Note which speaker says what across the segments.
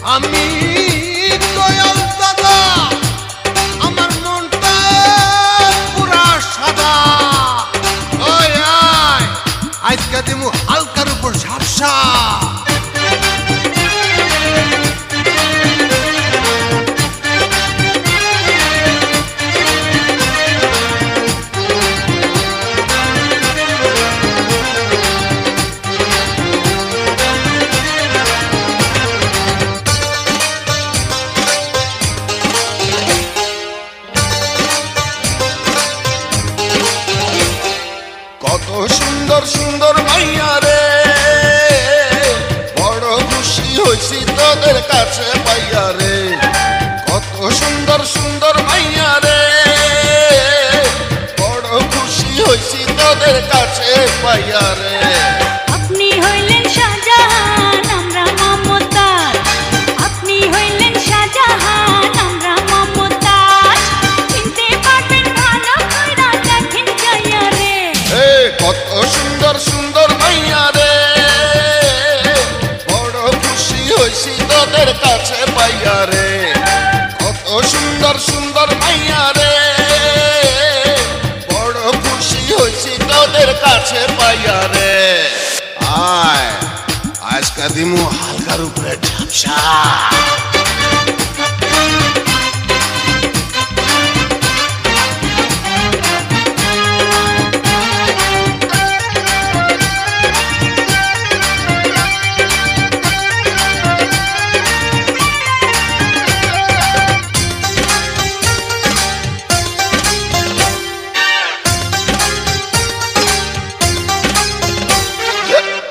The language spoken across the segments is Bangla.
Speaker 1: আমি দয়াল দাদা আমার মনটা পুরা সাদা ওই আয় আজকে দিমু হালকার উপর ঝাপসা কত সুন্দর সুন্দর মাইয়া রে বড় খুশি হইছি তোদের কাছে পাইয়া রে কত সুন্দর সুন্দর মাইয়া রে বড় খুশি হইছি তোদের কাছে পাইয়া রে
Speaker 2: আপনি হইলেন শাহজাহান আমরা মমতাজ আপনি হইলেন শাহজাহান আমরা মমতাজ চিনতে পারবেন ভালো কইরা দেখেন যাইয়া রে
Speaker 1: কত সুন্দর সুন্দর মাইয়া রে বড় খুশি হইছি তোদের কাছে পাইয়া রে কত সুন্দর সুন্দর মাইয়া রে বড় খুশি হইছি তোদের কাছে পাইয়া রে আয় আজকে দিমু হালকার উপরে ঝাপসা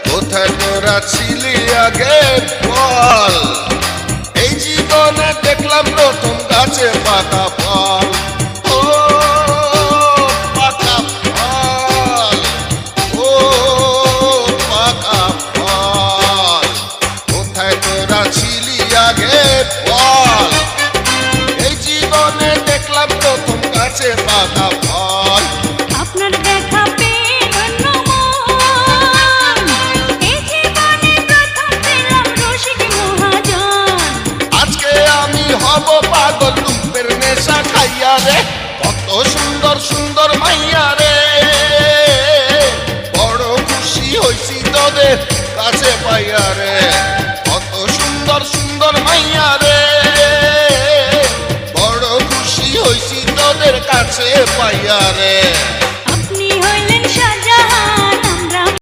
Speaker 1: কোথায় তোরা ছিলি আগে বল এই জীবনে দেখলাম প্রথম গাছে পাকা ফল ও পাকা ফল ও পাকা ফল কোথায় তোরা ছিলি আগে বল এই জীবনে দেখলাম প্রথম গাছে পাকা ফল
Speaker 2: আপনার দেখা পেয়ে ধন্য মন এই জীবনে প্রথম পেলাম রসিক মহাজন
Speaker 1: আজকে আমি হব পাগল রূপের নেশা খাইয়া রে কত সুন্দর সুন্দর মাইয়া রে বড় খুশি হইছি তোদের কাছে পাইয়া রে কত সুন্দর সুন্দর মাইয়া রে বড় খুশি হইছি তোদের কাছে পাইয়া রে